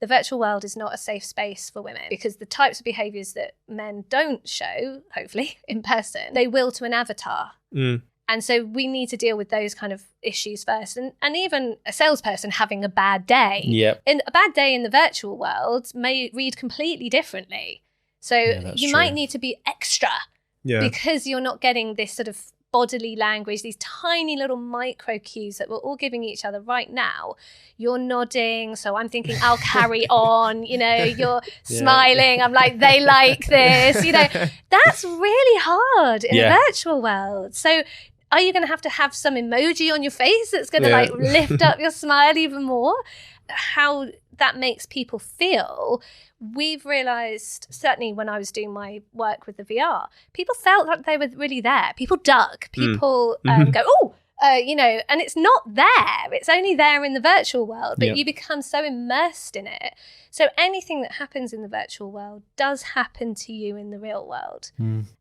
the virtual world is not a safe space for women, because the types of behaviours that men don't show, hopefully, in person, they will to an avatar. And so we need to deal with those kind of issues first. And even a salesperson having a bad day. In a bad day in the virtual world may read completely differently. So you might need to be extra because you're not getting this sort of bodily language, these tiny little micro cues that we're all giving each other right now. You're nodding, so I'm thinking I'll carry on, you're smiling, I'm like, they like this, that's really hard in a virtual world. So are you going to have some emoji on your face that's going to lift up your smile even more? How that makes people feel, we've realised, certainly when I was doing my work with the VR, people felt like they were really there. People dug. People go, oh, and it's not there. It's only there in the virtual world, but you become so immersed in it. So anything that happens in the virtual world does happen to you in the real world.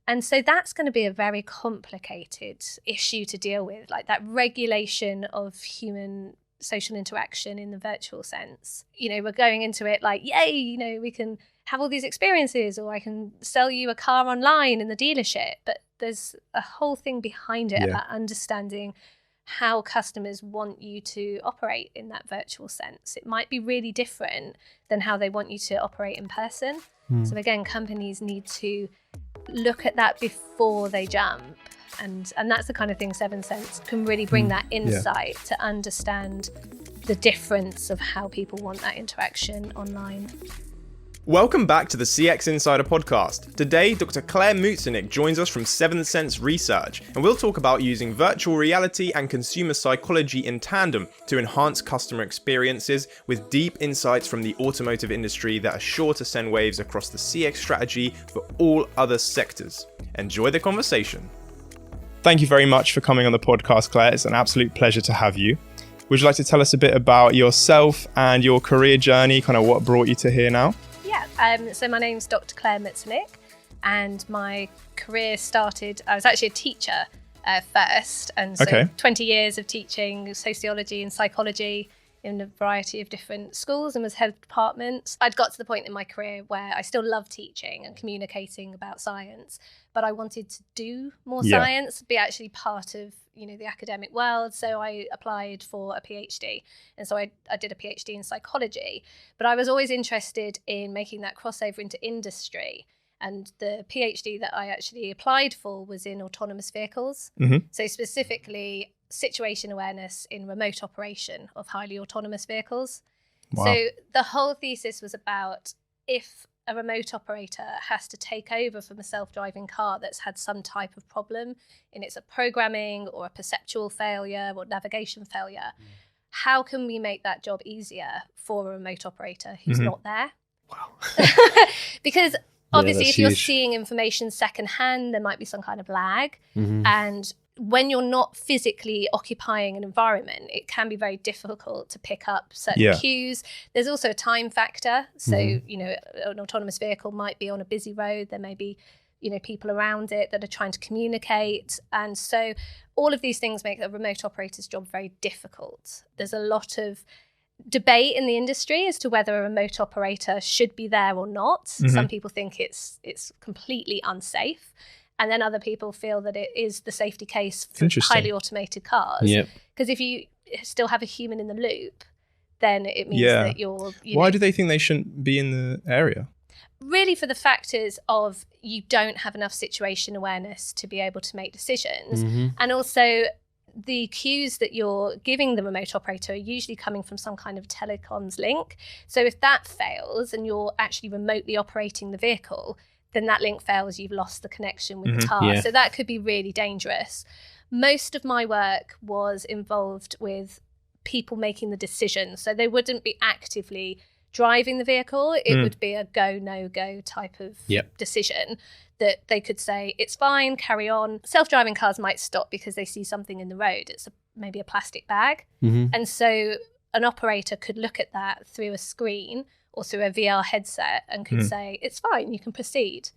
And so that's going to be a very complicated issue to deal with, like that regulation of human social interaction in the virtual sense. We're going into it like, yay, we can have all these experiences, or I can sell you a car online in the dealership. But there's a whole thing behind it about understanding how customers want you to operate in that virtual sense. It might be really different than how they want you to operate in person. So again, companies need to look at that before they jump. And that's the kind of thing 7 Sense can really bring that insight to understand the difference of how people want that interaction online. Welcome back to the CX Insider podcast. Today, Dr. Clare Mutzenich joins us from 7 Sense Research, and we'll talk about using virtual reality and consumer psychology in tandem to enhance customer experiences with deep insights from the automotive industry that are sure to send waves across the CX strategy for all other sectors. Enjoy the conversation. Thank you very much for coming on the podcast, Clare. It's an absolute pleasure to have you. Would you like to tell us a bit about yourself and your career journey, kind of what brought you to here now? So my name's Dr. Clare Mutzenich, and my career started, I was actually a teacher first, and so 20 years of teaching sociology and psychology in a variety of different schools and was head of departments. I'd got to the point in my career where I still love teaching and communicating about science, but I wanted to do more science, be actually part of the academic world. So I applied for a PhD. And so I did a PhD in psychology, but I was always interested in making that crossover into industry. And the PhD that I actually applied for was in autonomous vehicles. So specifically situation awareness in remote operation of highly autonomous vehicles. Wow. So the whole thesis was about if a remote operator has to take over from a self-driving car that's had some type of problem in its programming or a perceptual failure or navigation failure, how can we make that job easier for a remote operator who's not there? Wow. Because obviously if you're seeing information secondhand, there might be some kind of lag. And when you're not physically occupying an environment, it can be very difficult to pick up certain cues. There's also a time factor. So, an autonomous vehicle might be on a busy road. There may be, people around it that are trying to communicate. And so all of these things make a remote operator's job very difficult. There's a lot of debate in the industry as to whether a remote operator should be there or not. Some people think it's completely unsafe. And then other people feel that it is the safety case for highly automated cars. Because if you still have a human in the loop, then it means that you're... Why do they think they shouldn't be in the area? Really for the factors of you don't have enough situation awareness to be able to make decisions. And also the cues that you're giving the remote operator are usually coming from some kind of telecoms link. So if that fails and you're actually remotely operating the vehicle, then that link fails, you've lost the connection with the car. So that could be really dangerous. Most of my work was involved with people making the decision. So they wouldn't be actively driving the vehicle. It would be a go, no go type of decision that they could say, it's fine, carry on. Self-driving cars might stop because they see something in the road. It's maybe a plastic bag. And so an operator could look at that through a screen or through a VR headset and could say, it's fine, you can proceed.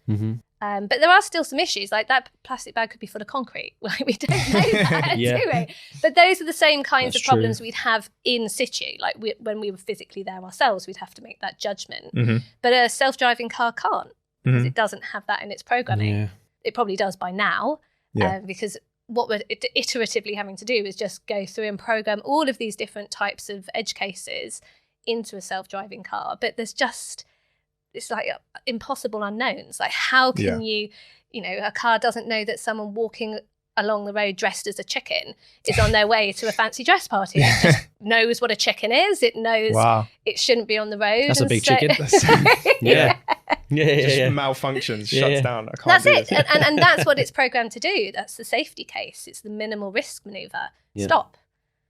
But there are still some issues, like that plastic bag could be full of concrete. Like, we don't know that, do we? But those are the same kinds of problems we'd have in situ. Like when we were physically there ourselves, we'd have to make that judgment. But a self-driving car can't, because it doesn't have that in its programming. It probably does by now, because what we're iteratively having to do is just go through and program all of these different types of edge cases into a self-driving car. But there's just... it's like impossible unknowns. Like, how can you know, a car doesn't know that someone walking along the road dressed as a chicken is on their way to a fancy dress party. It just knows what a chicken is. It knows it shouldn't be on the road. That's a big chicken. Just malfunctions, shuts down. I can't do it. And that's what it's programmed to do. That's the safety case. It's the minimal risk maneuver. Stop.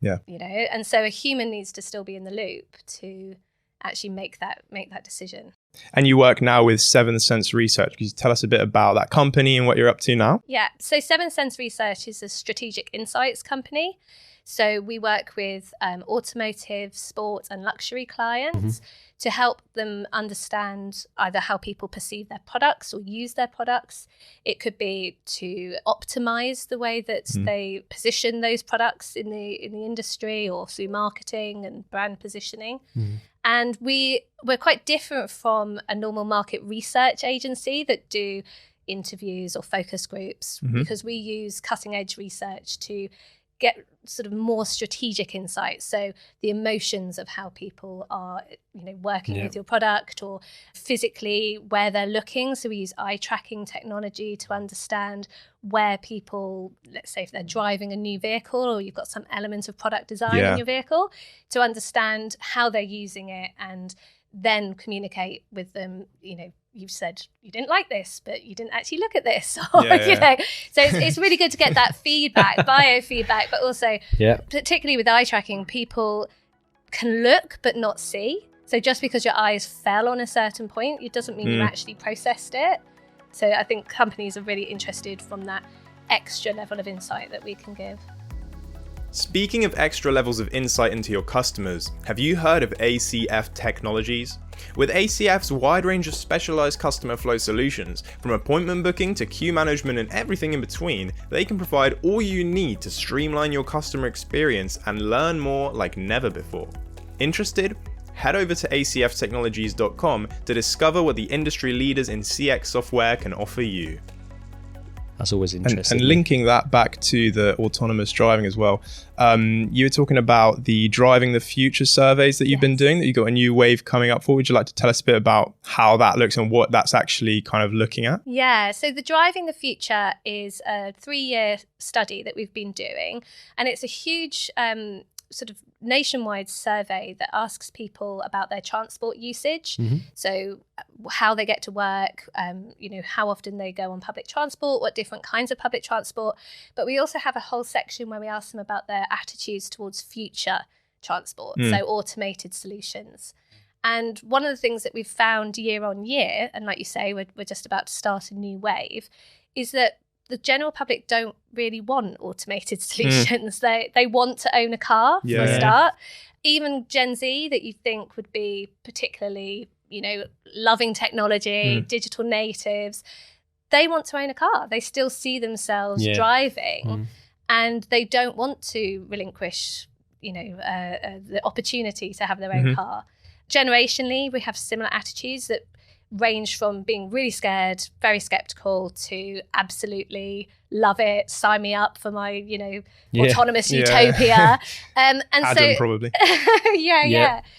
Yeah. You know, and so a human needs to still be in the loop to actually make that decision. And you work now with Seventh Sense Research. Could you tell us a bit about that company and what you're up to now? Yeah, so Seventh Sense Research is a strategic insights company. So we work with automotive, sports and luxury clients to help them understand either how people perceive their products or use their products. It could be to optimize the way that they position those products in the industry, or through marketing and brand positioning. And we're quite different from a normal market research agency that do interviews or focus groups, because we use cutting edge research to get sort of more strategic insights. So the emotions of how people are, you know, working with your product, or physically where they're looking. So we use eye tracking technology to understand where people, let's say if they're driving a new vehicle, or you've got some element of product design in your vehicle, to understand how they're using it and then communicate with them. You know, you've said you didn't like this, but you didn't actually look at this. Or, you know, so it's really good to get that feedback, biofeedback, but also particularly with eye tracking, people can look but not see. So just because your eyes fell on a certain point, it doesn't mean you actually processed it. So I think companies are really interested from that extra level of insight that we can give. Speaking of extra levels of insight into your customers, have you heard of ACF Technologies? With ACF's wide range of specialized customer flow solutions, from appointment booking to queue management and everything in between, they can provide all you need to streamline your customer experience and learn more like never before. Interested? Head over to acftechnologies.com to discover what the industry leaders in CX software can offer you. That's always interesting. And linking that back to the autonomous driving as well, you were talking about the Driving the Future surveys that you've been doing, that you've got a new wave coming up for. Would you like to tell us a bit about how that looks and what that's actually kind of looking at? Yeah, so the Driving the Future is a 3-year study that we've been doing, and it's a huge sort of nationwide survey that asks people about their transport usage. So how they get to work, you know, how often they go on public transport, what different kinds of public transport. But we also have a whole section where we ask them about their attitudes towards future transport, so automated solutions. And one of the things that we've found year on year, and like you say, we're just about to start a new wave, is that the general public don't really want automated solutions. They want to own a car for a start. Even Gen Z, that you think would be particularly, you know, loving technology, digital natives, they want to own a car. They still see themselves driving, and they don't want to relinquish, you know, the opportunity to have their own car. Generationally, we have similar attitudes that range from being really scared, very skeptical, to absolutely love it, sign me up for my, you know, autonomous utopia. And Adam, so probably.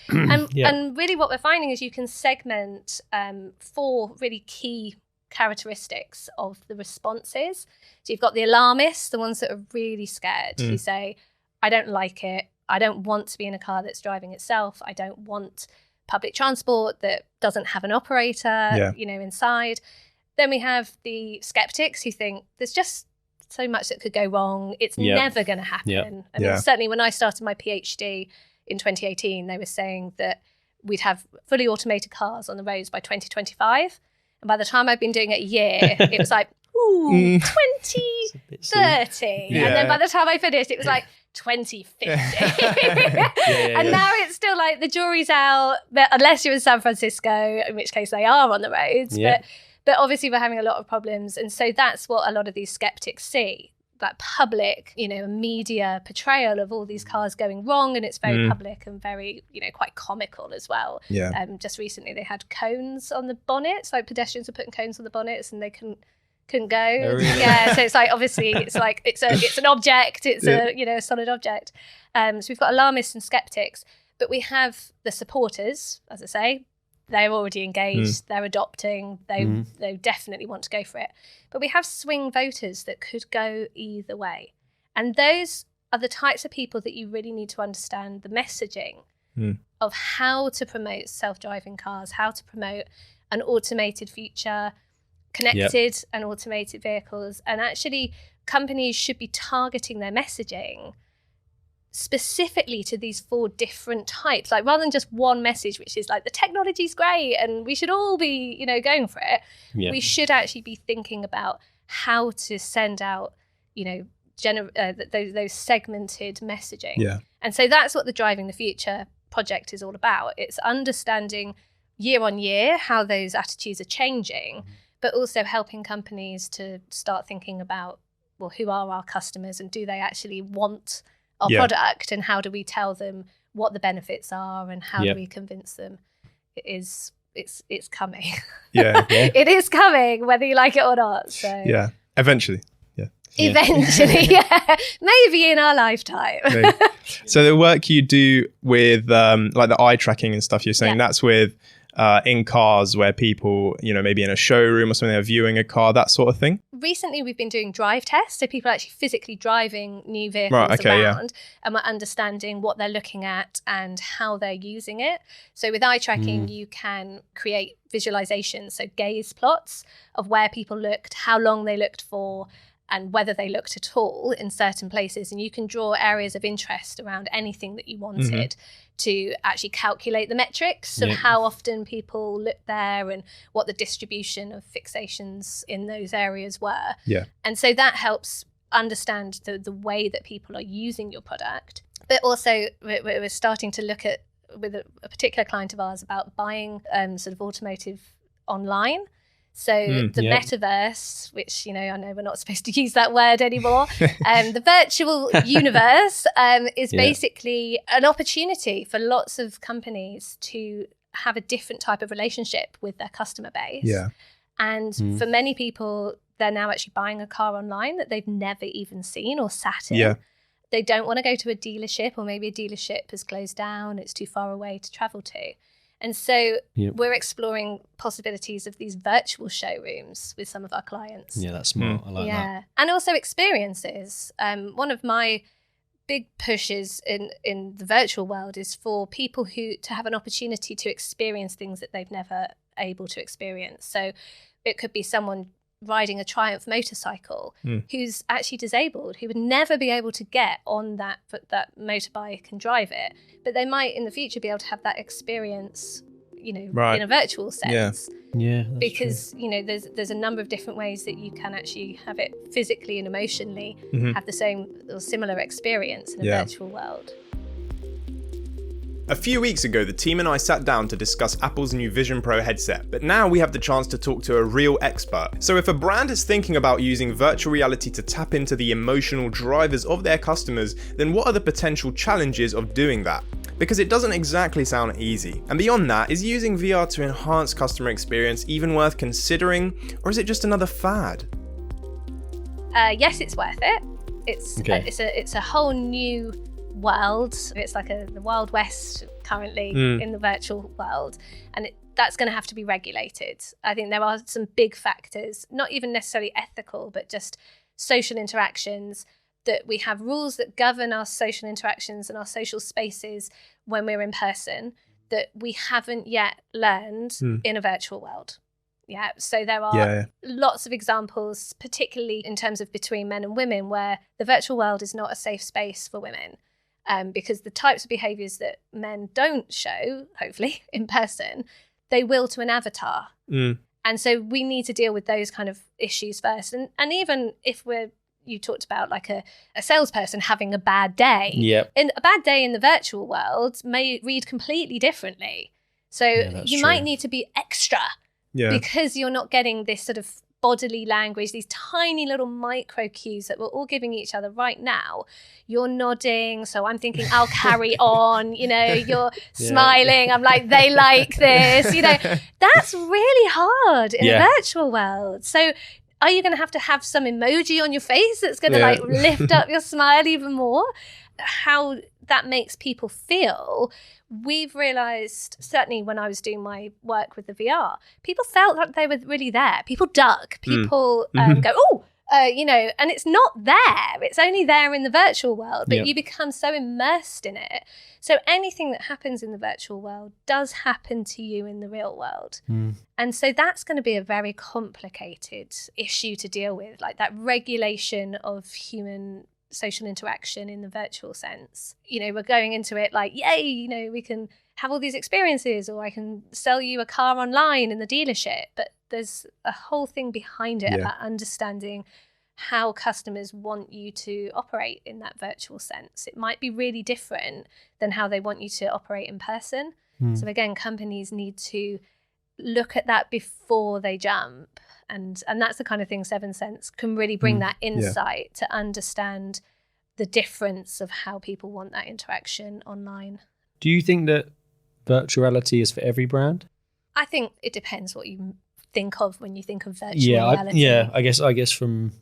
And really what we're finding is you can segment 4 really key characteristics of the responses. So you've got the alarmists, the ones that are really scared, who say, I don't like it, I don't want to be in a car that's driving itself, I don't want public transport that doesn't have an operator, you know, inside. Then we have the skeptics who think there's just so much that could go wrong. It's never going to happen. I mean, certainly when I started my PhD in 2018, they were saying that we'd have fully automated cars on the roads by 2025. And by the time I'd been doing it a year, it was like, 2030. And then by the time I finished, it was like 2050. And now it's still like the jury's out, but unless you're in San Francisco, in which case they are on the roads. But obviously we're having a lot of problems. And so that's what a lot of these skeptics see, that public, media portrayal of all these cars going wrong. And it's very public and very, quite comical as well. Yeah. Just recently they had cones on the bonnets, like pedestrians were putting cones on the bonnets and they couldn't go. Oh, really? Yeah. So it's like, obviously it's like, it's an object, it's a solid object. So we've got alarmists and skeptics, but we have the supporters, as I say. They're already engaged, they're adopting, they definitely want to go for it. But we have swing voters that could go either way. And those are the types of people that you really need to understand the messaging of how to promote self-driving cars, how to promote an automated future, connected and automated vehicles. And actually, companies should be targeting their messaging specifically to these 4 different types, like rather than just one message, which is like the technology's great and we should all be, going for it. We should actually be thinking about how to send out, those segmented messaging. Yeah. And so that's what the Driving the Future project is all about. It's understanding year on year how those attitudes are changing, but also helping companies to start thinking about, well, who are our customers and do they actually want our product, and how do we tell them what the benefits are, and how do we convince them it's coming. It is coming, whether you like it or not. So eventually. Eventually, maybe in our lifetime. So the work you do with like the eye tracking and stuff, you're saying that's with in cars where people, maybe in a showroom or something, they're viewing a car, that sort of thing? Recently, we've been doing drive tests. So people are actually physically driving new vehicles around and we're understanding what they're looking at and how they're using it. So with eye tracking, you can create visualizations, so gaze plots of where people looked, how long they looked for, and whether they looked at all in certain places. And you can draw areas of interest around anything that you wanted to actually calculate the metrics of how often people looked there and what the distribution of fixations in those areas were. Yeah. And so that helps understand the way that people are using your product. But also we're starting to look at, with a particular client of ours, about buying sort of automotive online. So the metaverse, which, I know we're not supposed to use that word anymore, the virtual universe is basically an opportunity for lots of companies to have a different type of relationship with their customer base. Yeah. And for many people, they're now actually buying a car online that they've never even seen or sat in. Yeah. They don't want to go to a dealership, or maybe a dealership has closed down, it's too far away to travel to. And so we're exploring possibilities of these virtual showrooms with some of our clients. Yeah, that's smart. I like that. And also experiences. One of my big pushes in the virtual world is for people to have an opportunity to experience things that they've never able to experience. So it could be someone riding a Triumph motorcycle who's actually disabled, who would never be able to get on that motorbike and drive it, but they might in the future be able to have that experience, in a virtual sense. Yeah, because true. There's a number of different ways that you can actually have it physically and emotionally have the same or similar experience in a virtual world. A few weeks ago, the team and I sat down to discuss Apple's new Vision Pro headset, but now we have the chance to talk to a real expert. So if a brand is thinking about using virtual reality to tap into the emotional drivers of their customers, then what are the potential challenges of doing that? Because it doesn't exactly sound easy. And beyond that, is using VR to enhance customer experience even worth considering, or is it just another fad? Yes, it's worth it. It's a whole new world. It's like the Wild West currently in the virtual world, and that's going to have to be regulated. I think there are some big factors, not even necessarily ethical, but just social interactions, that we have rules that govern our social interactions and our social spaces when we're in person that we haven't yet learned in a virtual world. Yeah, so there are lots of examples, particularly in terms of between men and women, where the virtual world is not a safe space for women. Because the types of behaviours that men don't show, hopefully, in person, they will to an avatar. And so we need to deal with those kind of issues first. And even if you talked about like a salesperson having a bad day, a bad day in the virtual world may read completely differently. So you might need to be extra because you're not getting this sort of bodily language, these tiny little micro cues that we're all giving each other right now. You're nodding, so I'm thinking I'll carry on, you're smiling, I'm like, they like this, that's really hard in a virtual world. So are you going to have some emoji on your face that's going to lift up your smile even more? How that makes people feel, we've realized, certainly when I was doing my work with the VR, people felt like they were really there. People duck, people go, oh, and it's not there. It's only there in the virtual world, but you become so immersed in it. So anything that happens in the virtual world does happen to you in the real world. And so that's going to be a very complicated issue to deal with, like that regulation of human social interaction in the virtual sense. We're going into it like, yay, we can have all these experiences, or I can sell you a car online in the dealership. But there's a whole thing behind it about understanding how customers want you to operate in that virtual sense. It might be really different than how they want you to operate in person. So again, companies need to look at that before they jump. And that's the kind of thing 7 Sense can really bring that insight to understand the difference of how people want that interaction online. Do you think that virtual reality is for every brand? I think it depends what you think of when you think of virtual reality. I guess from...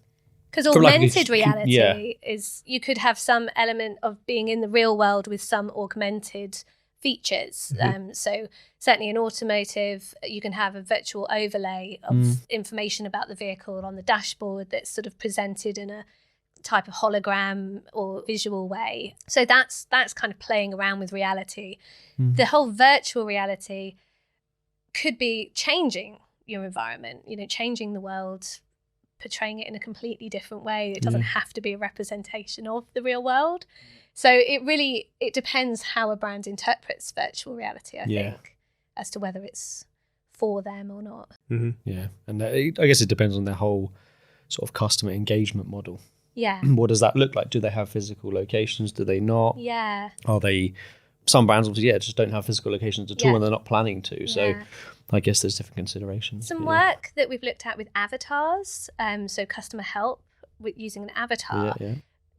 Because augmented reality is, you could have some element of being in the real world with some augmented features. So certainly in automotive, you can have a virtual overlay of information about the vehicle on the dashboard that's sort of presented in a type of hologram or visual way. So that's kind of playing around with reality. The whole virtual reality could be changing your environment, changing the world, portraying it in a completely different way. It doesn't have to be a representation of the real world. So it depends how a brand interprets virtual reality, I think, as to whether it's for them or not. Yeah, and I guess it depends on their whole sort of customer engagement model. Yeah. What does that look like? Do they have physical locations? Do they not? Yeah. Are they... Some brands obviously, just don't have physical locations at all, and they're not planning to. So I guess there's different considerations. Some work that we've looked at with avatars, so customer help with using an avatar.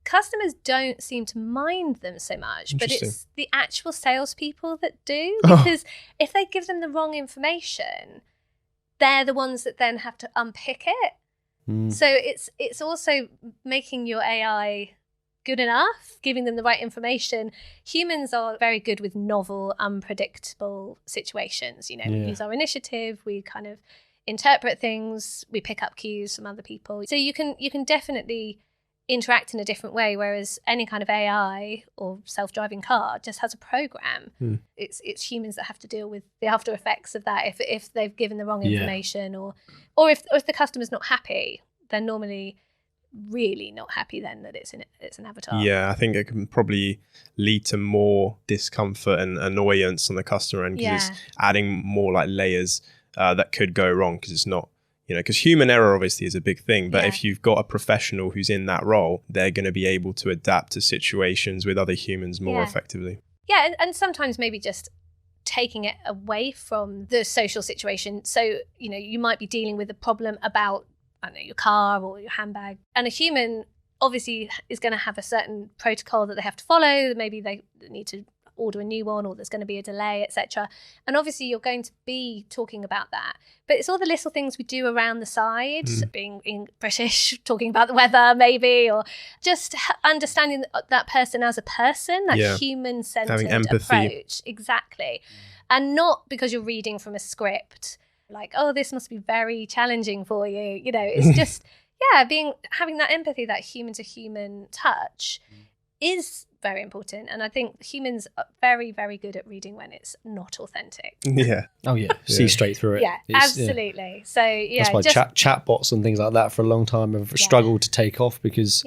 Customers don't seem to mind them so much, but it's the actual salespeople that do, because if they give them the wrong information, they're the ones that then have to unpick it. So it's also making your AI good enough, giving them the right information. Humans are very good with novel, unpredictable situations. We use our initiative, we kind of interpret things, we pick up cues from other people. So you can definitely interact in a different way, whereas any kind of AI or self-driving car just has a program. It's humans that have to deal with the after effects of that if they've given the wrong information, or if the customer's not happy, they're normally really not happy then that it's an avatar. I think it can probably lead to more discomfort and annoyance on the customer end, because it's adding more like layers that could go wrong, because it's not, because human error obviously is a big thing, but if you've got a professional who's in that role, they're going to be able to adapt to situations with other humans more effectively. And sometimes maybe just taking it away from the social situation. So, you might be dealing with a problem about, I don't know, your car or your handbag, and a human obviously is going to have a certain protocol that they have to follow. Maybe they need to order a new one, or there's going to be a delay, etc. And obviously you're going to be talking about that, but it's all the little things we do around the side, being British, talking about the weather maybe, or just understanding that person as a person, that human-centered approach. Exactly. And not because you're reading from a script like, oh, this must be very challenging for you. It's just, having that empathy, that human to human touch is very important. And I think humans are very, very good at reading when it's not authentic. See straight through it. Absolutely. So that's why chatbots and things like that for a long time have struggled to take off, because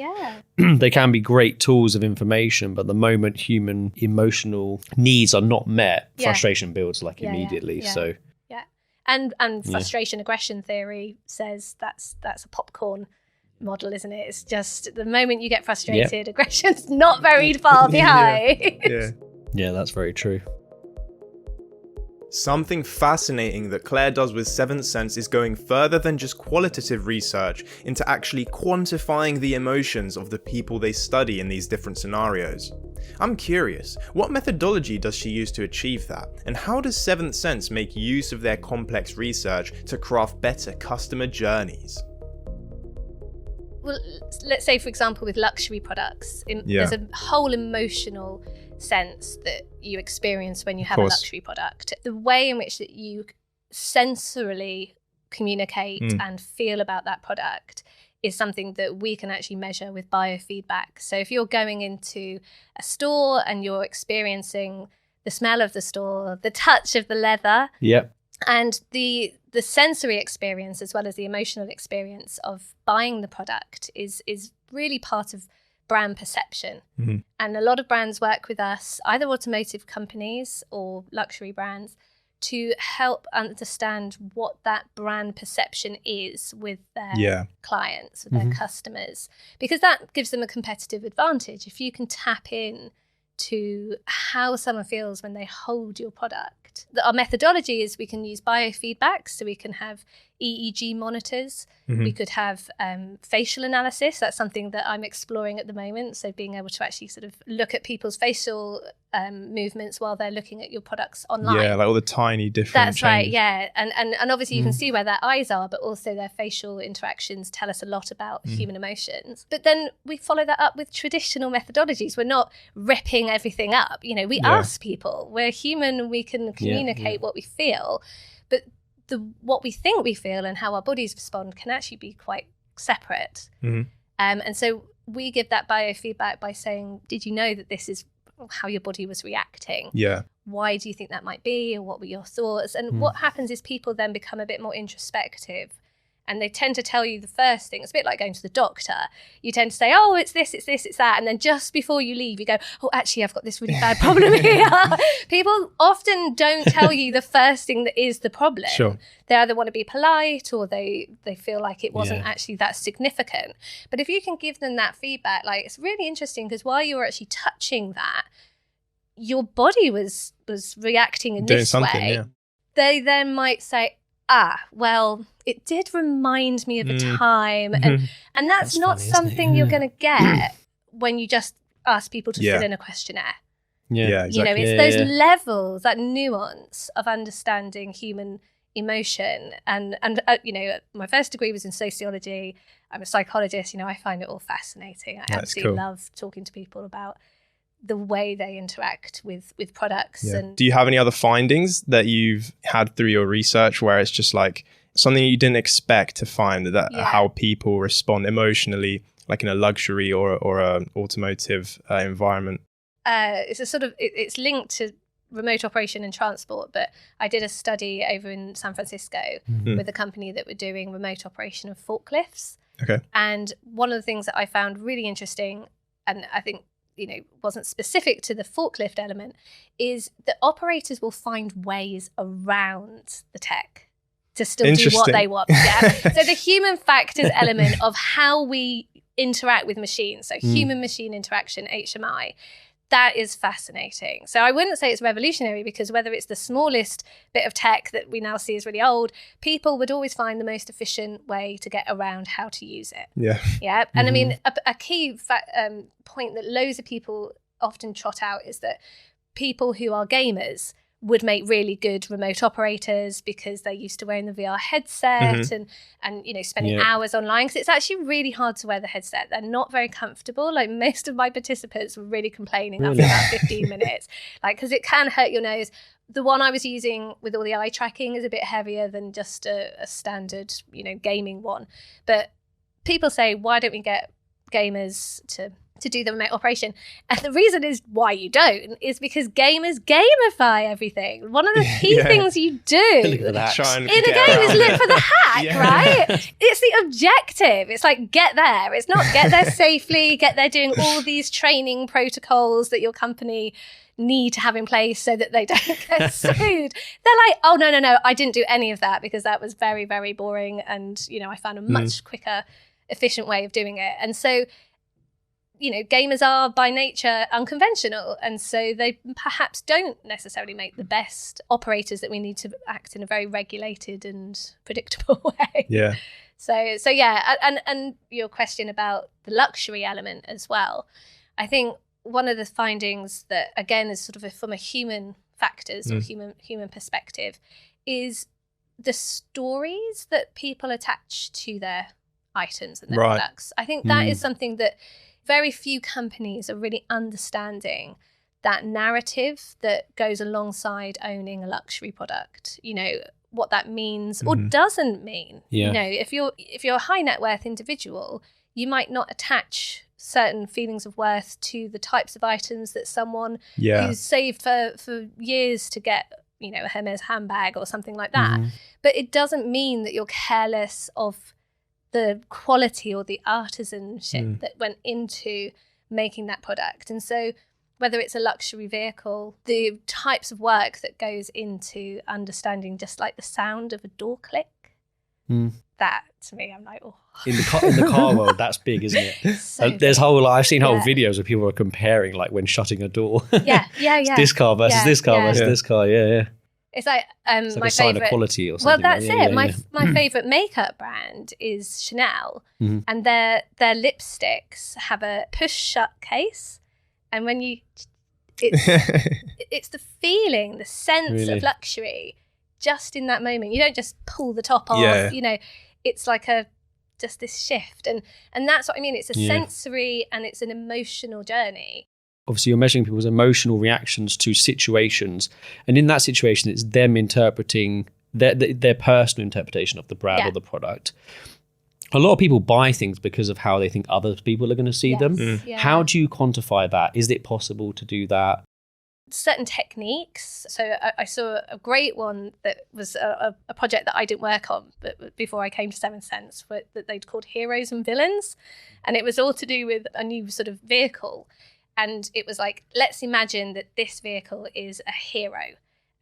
they can be great tools of information, but the moment human emotional needs are not met, frustration builds immediately. So and frustration aggression theory says that's a popcorn model, isn't it? It's just the moment you get frustrated, aggression's not very far behind. Yeah, that's very true. Something fascinating that Clare does with Seventh Sense is going further than just qualitative research into actually quantifying the emotions of the people they study in these different scenarios. I'm curious, what methodology does she use to achieve that? And how does Seventh Sense make use of their complex research to craft better customer journeys? Well, let's say, for example, with luxury products, there's a whole emotional sense that you experience when you have a luxury product. The way in which that you sensorily communicate and feel about that product is something that we can actually measure with biofeedback. So if you're going into a store and you're experiencing the smell of the store, the touch of the leather, and the sensory experience as well as the emotional experience of buying the product is really part of brand perception. And a lot of brands work with us, either automotive companies or luxury brands, to help understand what that brand perception is with their clients, with their customers, because that gives them a competitive advantage. If you can tap in to how someone feels when they hold your product. Our methodology is we can use biofeedback, so we can have EEG monitors, we could have facial analysis. That's something that I'm exploring at the moment, so being able to actually sort of look at people's facial movements while they're looking at your products online. Yeah, like all the tiny different That's changes. right, yeah. And obviously you can see where their eyes are, but also their facial interactions tell us a lot about human emotions. But then we follow that up with traditional methodologies. We're not ripping everything up. You know, we ask people. We're human and we can communicate what we feel. But what we think we feel and how our bodies respond can actually be quite separate. And so we give that biofeedback by saying, did you know that this is how your body was reacting? Why do you think that might be? Or what were your thoughts? And what happens is people then become a bit more introspective. And they tend to tell you the first thing. It's a bit like going to the doctor. You tend to say, oh, it's this, it's this, it's that. And then just before you leave, you go, oh, actually, I've got this really bad problem here. People often don't tell you the first thing that is the problem. They either want to be polite or they feel like it wasn't actually that significant. But if you can give them that feedback, like, it's really interesting because while you were actually touching that, your body was reacting in this way. They then might say, well, it did remind me of a time. And that's not funny, something you're going to get when you just ask people to fill in a questionnaire. Exactly. You know, it's those levels, that nuance of understanding human emotion. And you know, my first degree was in sociology. I'm a psychologist. You know, I find it all fascinating. I absolutely love talking to people about the way they interact with products. And do you have any other findings that you've had through your research where it's just like something you didn't expect to find, that how people respond emotionally, like in a luxury or a automotive environment? It's a sort of, it's linked to remote operation and transport, but I did a study over in San Francisco with a company that were doing remote operation of forklifts. And one of the things that I found really interesting, and I think, you know, wasn't specific to the forklift element, is that operators will find ways around the tech to still do what they want. So the human factors element of how we interact with machines, so human machine interaction, HMI, that is fascinating. So I wouldn't say it's revolutionary, because whether it's the smallest bit of tech that we now see is really old, people would always find the most efficient way to get around how to use it. And I mean, a key point that loads of people often trot out is that people who are gamers would make really good remote operators because they're used to wearing the VR headset and you know, spending hours online, because it's actually really hard to wear the headset. They're not very comfortable. Like, most of my participants were really complaining after about 15 minutes, like, because it can hurt your nose. The one I was using with all the eye tracking is a bit heavier than just a standard, you know, gaming one. But people say, why don't we get gamers to do the remote operation? And the reason is why you don't is because gamers gamify everything. One of the key things you do in a game is look for the hack, right? It's the objective. It's like, get there. It's not get there safely, get there doing all these training protocols that your company need to have in place so that they don't get sued. They're like, oh, no, I didn't do any of that because that was very, very boring. And, you know, I found a much quicker, efficient way of doing it. And so gamers are by nature unconventional, and so they perhaps don't necessarily make the best operators that we need to act in a very regulated and predictable way. Yeah. So yeah, and your question about the luxury element as well. I think one of the findings that, again, is sort of from a human factors or human perspective, is the stories that people attach to their items and their products. I think that is something that very few companies are really understanding, that narrative that goes alongside owning a luxury product. What that means or doesn't mean. If you're a high net worth individual, you might not attach certain feelings of worth to the types of items that someone who's saved for years to get, a Hermes handbag or something like that. But it doesn't mean that you're careless of the quality or the artisanship that went into making that product. And so whether it's a luxury vehicle, the types of work that goes into understanding just like the sound of a door click, that to me, I'm like, oh. In the car world, that's big, isn't it? So there's I've seen whole videos where people are comparing, like when shutting a door. Yeah. This car versus this car versus this car. Yeah. It's like it's like my a sign favorite of quality or something. Well, that's it. My favorite makeup brand is Chanel, and their lipsticks have a push shut case, and when it's the feeling, the sense of luxury, just in that moment. You don't just pull the top off. It's like just this shift, and that's what I mean. It's a sensory and it's an emotional journey. Obviously, you're measuring people's emotional reactions to situations. And in that situation, it's them interpreting their personal interpretation of the brand or the product. A lot of people buy things because of how they think other people are going to see them. Yeah. How do you quantify that? Is it possible to do that? Certain techniques. So I saw a great one that was a project that I didn't work on, but before I came to Seventh Sense, that they'd called Heroes and Villains. And it was all to do with a new sort of vehicle. And it was like, let's imagine that this vehicle is a hero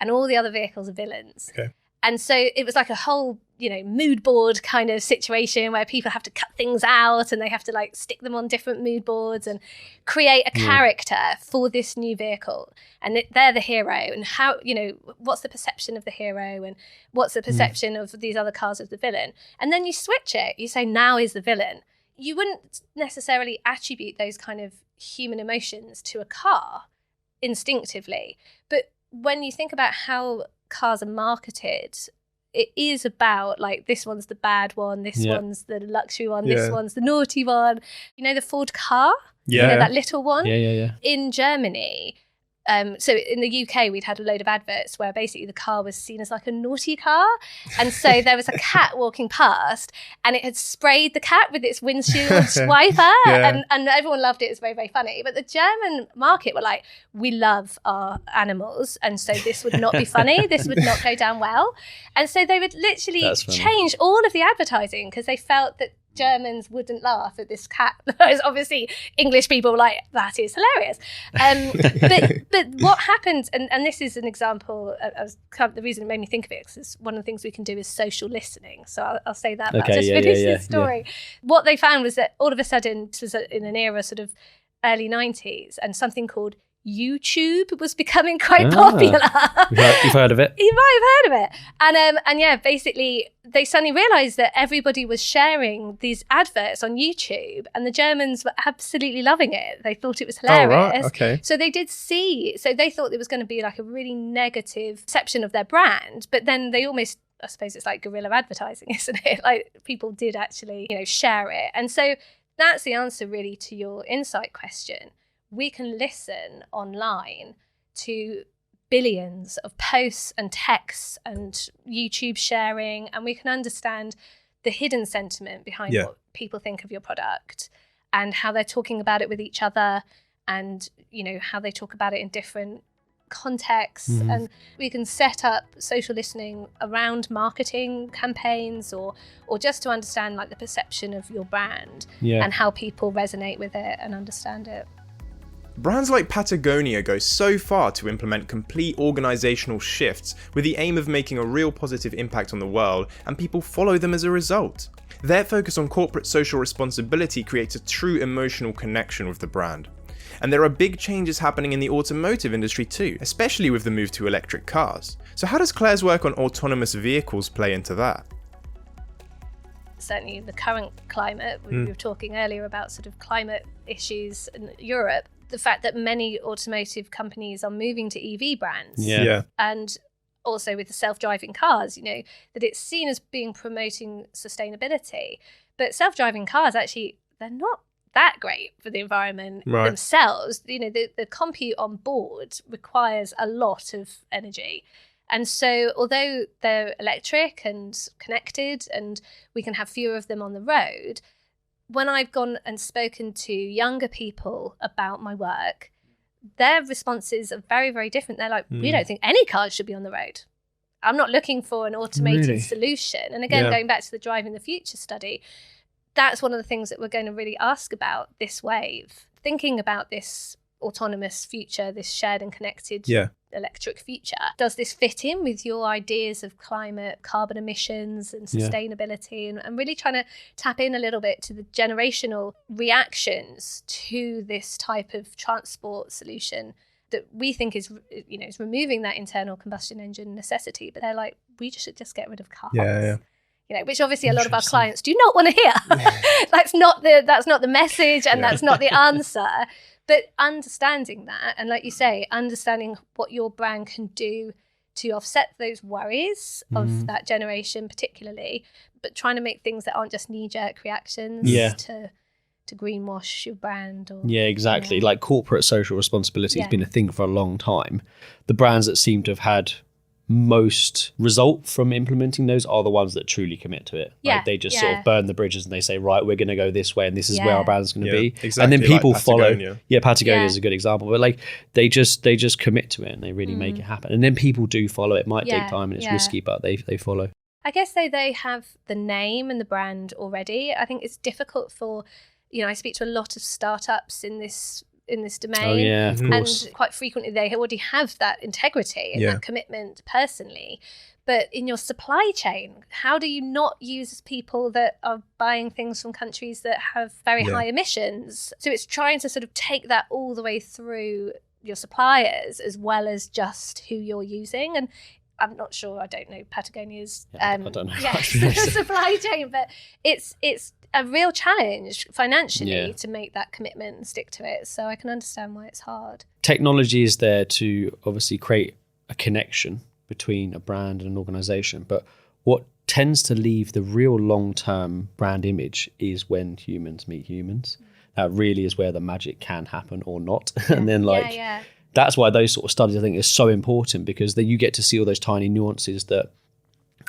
and all the other vehicles are villains. Okay. And so it was like a whole, mood board kind of situation where people have to cut things out and they have to like stick them on different mood boards and create a character for this new vehicle. And they're the hero, and how, what's the perception of the hero and what's the perception of these other cars as the villain. And then you switch it. You say, now is the villain. You wouldn't necessarily attribute those kind of human emotions to a car instinctively. But when you think about how cars are marketed, it is about like, this one's the bad one, this one's the luxury one, this one's the naughty one. The Ford car, that little one. In Germany, so in the UK, we'd had a load of adverts where basically the car was seen as like a naughty car. And so there was a cat walking past and it had sprayed the cat with its windshield wiper. And everyone loved it. It was very, very funny. But the German market were like, we love our animals. And so this would not be funny. This would not go down well. And so they would literally change all of the advertising because they felt that Germans wouldn't laugh at this cat. Whereas obviously English people were like, that is hilarious. But what happened, and this is an example, the reason it made me think of it, because one of the things we can do is social listening. So I'll say that. I'll just finish this story. What they found was that all of a sudden, this was in an era sort of early 90s, and something called YouTube was becoming quite popular. You've heard of it? You might have heard of it. And basically they suddenly realised that everybody was sharing these adverts on YouTube, and the Germans were absolutely loving it. They thought it was hilarious. Oh, right. Okay. So they they thought there was going to be like a really negative perception of their brand, but then they almost, I suppose it's like guerrilla advertising, isn't it? Like people did actually, share it. And so that's the answer really to your insight question. We can listen online to billions of posts and texts and YouTube sharing, and we can understand the hidden sentiment behind what people think of your product and how they're talking about it with each other, and how they talk about it in different contexts. And we can set up social listening around marketing campaigns or just to understand like the perception of your brand and how people resonate with it and understand it. Brands like Patagonia go so far to implement complete organizational shifts with the aim of making a real positive impact on the world, and people follow them as a result. Their focus on corporate social responsibility creates a true emotional connection with the brand. And there are big changes happening in the automotive industry too, especially with the move to electric cars. So how does Clare's work on autonomous vehicles play into that? Certainly the current climate, we were talking earlier about sort of climate issues in Europe, the fact that many automotive companies are moving to EV brands. And also with the self-driving cars, that it's seen as being promoting sustainability. But self-driving cars, actually, they're not that great for the environment themselves. The compute on board requires a lot of energy. And so although they're electric and connected and we can have fewer of them on the road, when I've gone and spoken to younger people about my work, their responses are very, very different. They're like, we don't think any cars should be on the road. I'm not looking for an automated solution. And again, going back to the Driving the Future study, that's one of the things that we're going to really ask about this wave. Thinking about this autonomous future, this shared and connected electric future. Does this fit in with your ideas of climate, carbon emissions and sustainability? And really trying to tap in a little bit to the generational reactions to this type of transport solution that we think is removing that internal combustion engine necessity. But they're like, we should just get rid of cars. Which obviously a lot of our clients do not want to hear. That's not the message, and that's not the answer. But understanding that, and like you say, understanding what your brand can do to offset those worries of that generation particularly, but trying to make things that aren't just knee-jerk reactions to greenwash your brand. Exactly. Like corporate social responsibility has been a thing for a long time. The brands that seem to have had most result from implementing those are the ones that truly commit to it. Like they just sort of burn the bridges and they say, right, we're going to go this way and this is where our brand's going to be. Exactly, and then people like follow. Patagonia. Patagonia is a good example, but like they just commit to it and they really make it happen. And then people do follow. It might take time and it's risky, but they follow. I guess they have the name and the brand already. I think it's difficult for, I speak to a lot of startups in this domain, of course. And quite frequently they already have that integrity and that commitment personally. But in your supply chain, how do you not use people that are buying things from countries that have very high emissions? So it's trying to sort of take that all the way through your suppliers as well as just who you're using. And I'm not sure, I don't know Patagonia's I don't know supply chain, but it's a real challenge financially to make that commitment and stick to it. So I can understand why it's hard. Technology is there to obviously create a connection between a brand and an organization, but what tends to leave the real long-term brand image is when humans meet humans. That really is where the magic can happen or not. And then that's why those sort of studies I think is so important, because then you get to see all those tiny nuances that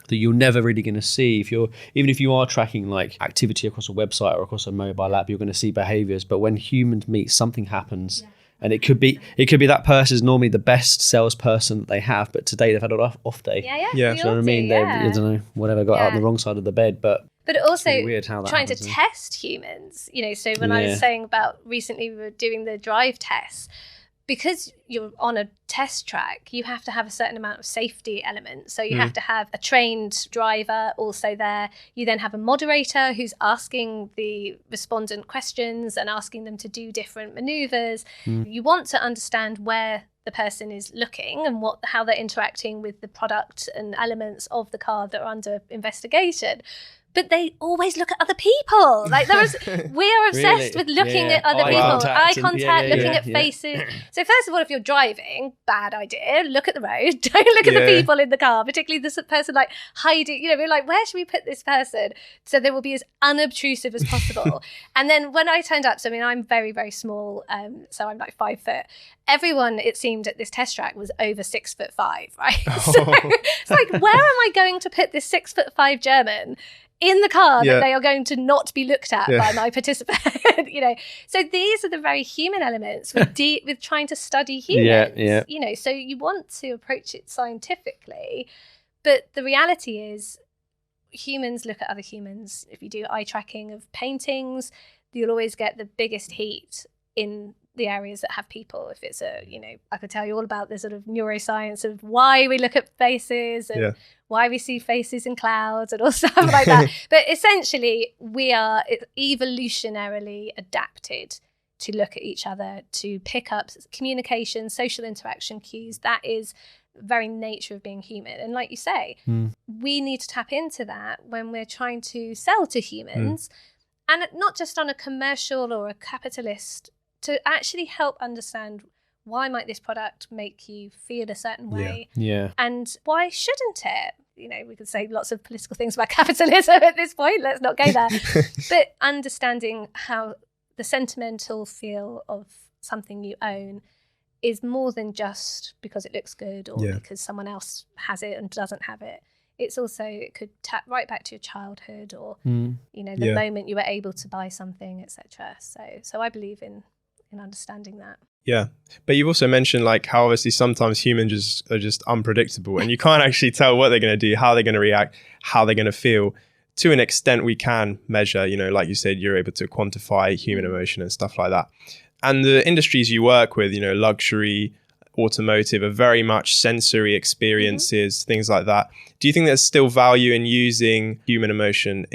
you're never really going to see even if you are tracking like activity across a website or across a mobile app. You're going to see behaviors, but when humans meet, something happens. And it could be that person is normally the best salesperson that they have, but today they've had an off day. You know what I mean? They've, I don't know, whatever, got out on the wrong side of the bed. But also really weird how that trying happens, to test humans. So when I was saying about recently we were doing the drive tests, because you're on a test track, you have to have a certain amount of safety elements. So you have to have a trained driver also there. You then have a moderator who's asking the respondent questions and asking them to do different maneuvers. You want to understand where the person is looking and how they're interacting with the product and elements of the car that are under investigation. But they always look at other people. Like we are obsessed with looking at other people, eye contact, looking at faces. So first of all, if you're driving, bad idea. Look at the road. Don't look at the people in the car, particularly this person like hiding. We're like, where should we put this person so they will be as unobtrusive as possible? And then when I turned up, so I mean, I'm very, very small, so I'm like 5 foot. Everyone, it seemed, at this test track was over 6'5", right? So it's like, where am I going to put this 6'5" German in the car that they are going to not be looked at by my participant? So these are the very human elements with trying to study humans. So you want to approach it scientifically, but the reality is humans look at other humans. If you do eye tracking of paintings, you'll always get the biggest heat in the areas that have people. If it's I could tell you all about the sort of neuroscience of why we look at faces and why we see faces in clouds and all stuff like that. But essentially, we are evolutionarily adapted to look at each other, to pick up communication, social interaction cues. That is the very nature of being human. And like you say, we need to tap into that when we're trying to sell to humans, and not just on a commercial or a capitalist, to actually help understand why might this product make you feel a certain way, and why shouldn't it? We could say lots of political things about capitalism at this point. Let's not go there. But understanding how the sentimental feel of something you own is more than just because it looks good or because someone else has it and doesn't have it. It's also, it could tap right back to your childhood or, the moment you were able to buy something, etc. So I believe in understanding that. Yeah. But you've also mentioned like how obviously sometimes humans are just unpredictable and you can't actually tell what they're going to do, how they're going to react, how they're going to feel. To an extent we can measure, like you said, you're able to quantify human emotion and stuff like that. And the industries you work with, luxury, automotive, are very much sensory experiences, things like that. Do you think there's still value in using human emotion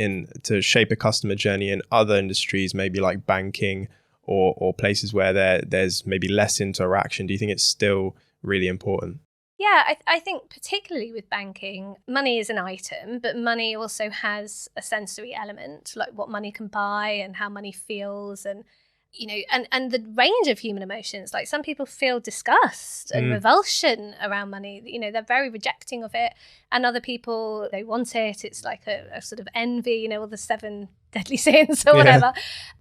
to shape a customer journey in other industries, maybe like banking or places where there's maybe less interaction? Do you think it's still really important? Yeah, I think particularly with banking, money is an item, but money also has a sensory element, like what money can buy and how money feels, and and the range of human emotions. Like some people feel disgust and revulsion around money. They're very rejecting of it, and other people, they want it. It's like a sort of envy, all the 7 deadly sins or whatever.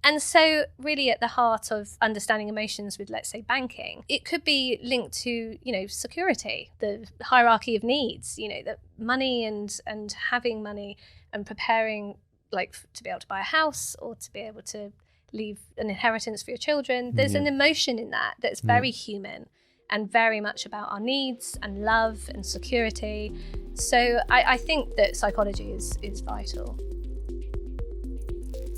And so really at the heart of understanding emotions with, let's say, banking, it could be linked to, security, the hierarchy of needs, that money and having money and preparing like to be able to buy a house or to be able to leave an inheritance for your children. There's an emotion in that that's very human and very much about our needs and love and security. So I think that psychology is vital.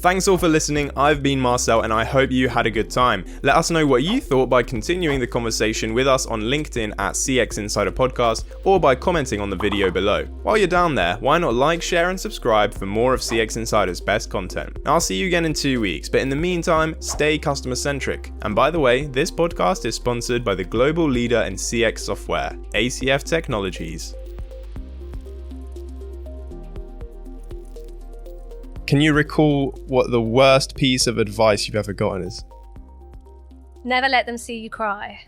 Thanks all for listening. I've been Marcel and I hope you had a good time. Let us know what you thought by continuing the conversation with us on LinkedIn at CX Insider Podcast or by commenting on the video below. While you're down there, why not like, share and subscribe for more of CX Insider's best content. I'll see you again in 2 weeks, but in the meantime, stay customer centric. And by the way, this podcast is sponsored by the global leader in CX software, ACF Technologies. Can you recall what the worst piece of advice you've ever gotten is? Never let them see you cry.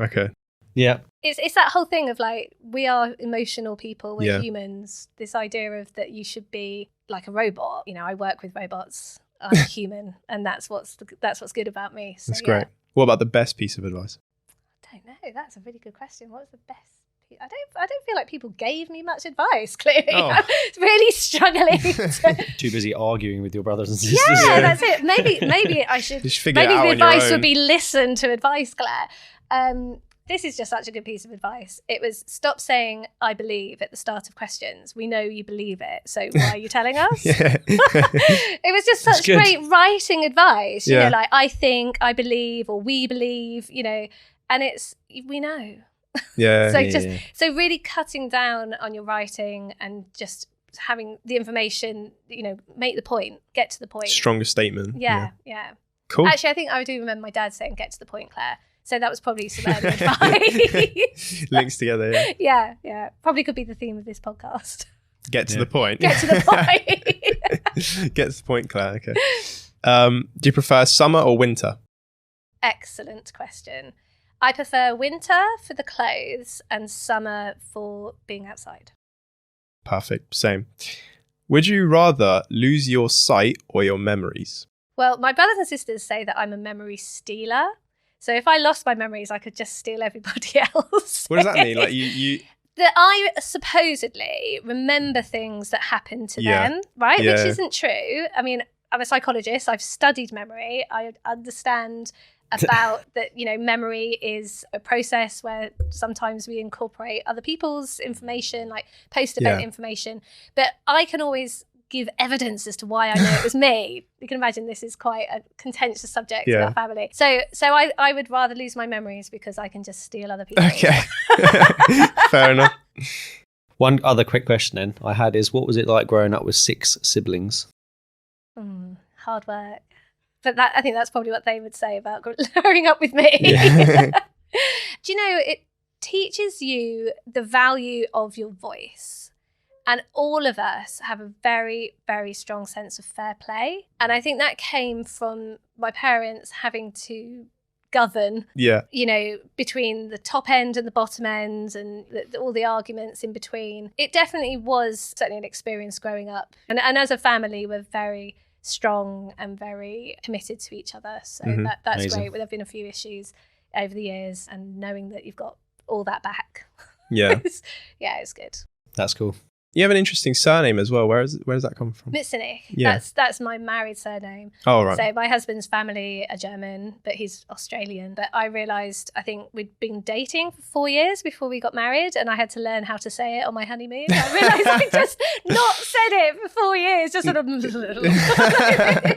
Okay. Yeah. It's that whole thing of like, we are emotional people, we're humans. This idea of that you should be like a robot. I work with robots. I'm human, and that's what's good about me. So, that's great. What about the best piece of advice? I don't know. That's a really good question. What was the best? I don't feel like people gave me much advice, clearly. I'm really struggling. Too busy arguing with your brothers and sisters. Yeah, that's it. Maybe I should. Maybe the advice would be listen to advice, Claire. This is just such a good piece of advice. It was stop saying I believe at the start of questions. We know you believe it, so why are you telling us? It was just such great writing advice. Like I think, I believe, or we believe, and it's we know. So really cutting down on your writing and just having the information, make the point, get to the point. Stronger statement. Yeah. Cool. Actually, I think I do remember my dad saying, get to the point, Claire. So that was probably some early advice. Links together, yeah. Yeah. Probably could be the theme of this podcast. Get to the point. Get to the point. Get to the point, Claire. Okay. Do you prefer summer or winter? Excellent question. I prefer winter for the clothes and summer for being outside. Perfect. Same. Would you rather lose your sight or your memories? Well, my brothers and sisters say that I'm a memory stealer. So if I lost my memories, I could just steal everybody else. What does that mean? Like you... That I supposedly remember things that happened to them, right? Yeah. Which isn't true. I mean, I'm a psychologist. I've studied memory. I understand about that, memory is a process where sometimes we incorporate other people's information, like post-event information. But I can always give evidence as to why I know it was me. You can imagine this is quite a contentious subject in our family. So I would rather lose my memories because I can just steal other people's. Okay. Fair enough. One other quick question then I had is, what was it like growing up with 6 siblings? Hard work. But I think that's probably what they would say about growing up with me. Yeah. Do you know, it teaches you the value of your voice. And all of us have a very, very strong sense of fair play. And I think that came from my parents having to govern, you know, between the top end and the bottom end and all the arguments in between. It definitely was certainly an experience growing up. And as a family, we're very strong and very committed to each other. So that's Amazing. great. There have been a few issues over the years, and knowing that you've got all that back. Yeah. It's good. That's cool. You have an interesting surname as well. Where does that come from? Mutzenich. Yeah. That's my married surname. Oh, right. So my husband's family are German, but he's Australian. But I realised, I think we'd been dating for 4 years before we got married, and I had to learn how to say it on my honeymoon. I realised I just not said it for 4 years, just sort of.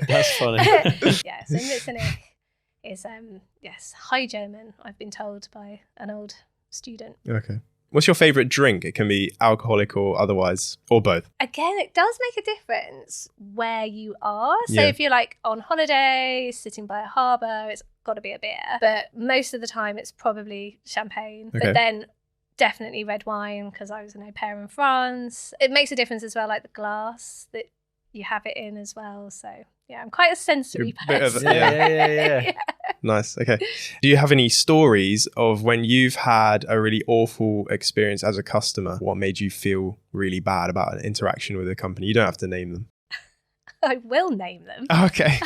That's funny. Yeah, so Mutzenich is, High German, I've been told by an old student. Okay. What's your favourite drink? It can be alcoholic or otherwise, or both. Again, it does make a difference where you are. So if you're like on holiday, sitting by a harbour, it's got to be a beer. But most of the time, it's probably champagne. Okay. But then definitely red wine, because I was an au pair in France. It makes a difference as well, like the glass that you have it in as well. So yeah, I'm quite a sensory person. Yeah. Nice. Okay. Do you have any stories of when you've had a really awful experience as a customer? What made you feel really bad about an interaction with a company? You don't have to name them. I will name them. Okay.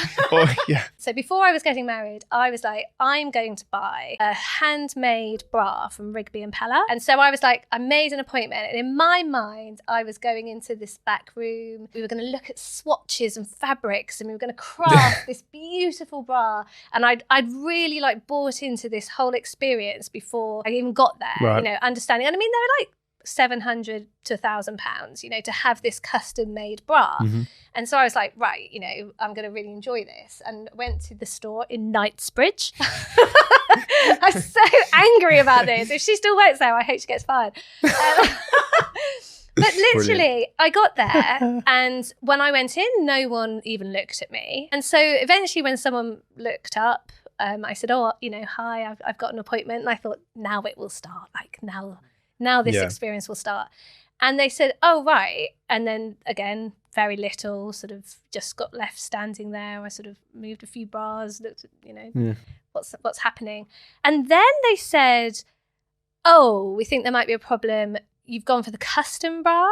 So before I was getting married, I was like, I'm going to buy a handmade bra from Rigby and Peller. And so I was like, I made an appointment. And in my mind, I was going into this back room. We were going to look at swatches and fabrics, and we were going to craft this beautiful bra. And I'd really like bought into this whole experience before I even got there, right. You know, understanding. And I mean, they were like £700 to £1,000, you know, to have this custom made bra. Mm-hmm. And so I was like, right, you know, I'm going to really enjoy this. And went to the store in Knightsbridge. I'm so angry about this. If she still works there, I hope she gets fired. But literally, Brilliant. I got there, and when I went in, no one even looked at me. And so eventually when someone looked up, I said, oh, you know, hi, I've got an appointment. And I thought, now it will start. Like now this experience will start. And they said, oh, right. And then again, very little, sort of just got left standing there. I sort of moved a few bras, looked at, you know, what's happening. And then they said, oh, we think there might be a problem. You've gone for the custom bra.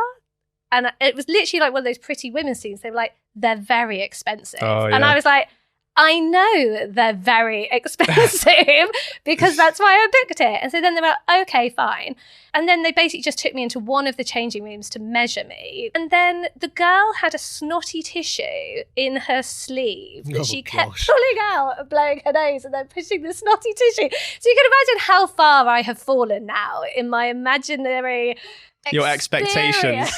And it was literally like one of those Pretty Women scenes. They were like, they're very expensive. Oh, yeah. And I was like, I know they're very expensive because that's why I booked it. And so then they were like, okay, fine. And then they basically just took me into one of the changing rooms to measure me. And then the girl had a snotty tissue in her sleeve that she kept pulling out and blowing her nose and then pushing the snotty tissue. So you can imagine how far I have fallen now in my imaginary your expectations.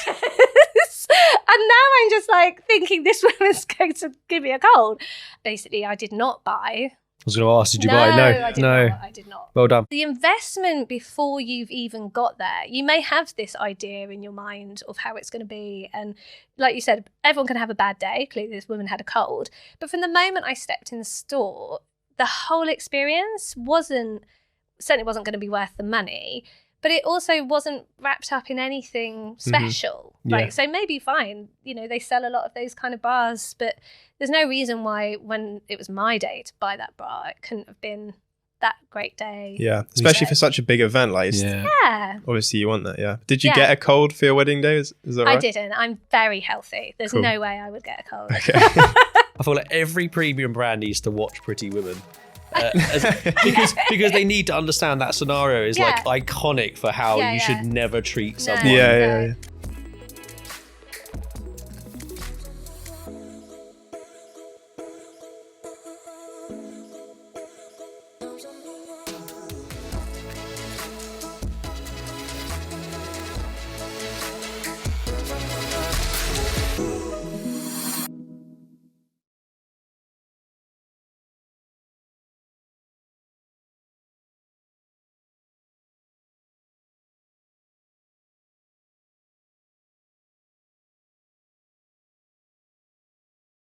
And now I'm just like thinking this woman's going to give me a cold. Basically, I did not buy. I was going to ask, did you buy? No, I did not. Well done. The investment before you've even got there, you may have this idea in your mind of how it's going to be. And like you said, everyone can have a bad day. Clearly, this woman had a cold. But from the moment I stepped in the store, the whole experience certainly wasn't going to be worth the money. But it also wasn't wrapped up in anything special. Mm-hmm. Like, so maybe fine, you know, they sell a lot of those kind of bras, but there's no reason why when it was my day to buy that bra, it couldn't have been that great day. Yeah, especially for such a big event. Like, yeah. Obviously you want that, yeah. Did you get a cold for your wedding day? Is that right? I didn't. I'm very healthy. There's no way I would get a cold. Okay. I feel like every premium brand needs to watch Pretty Women. Because they need to understand that scenario is like iconic for how you should never treat someone. Yeah.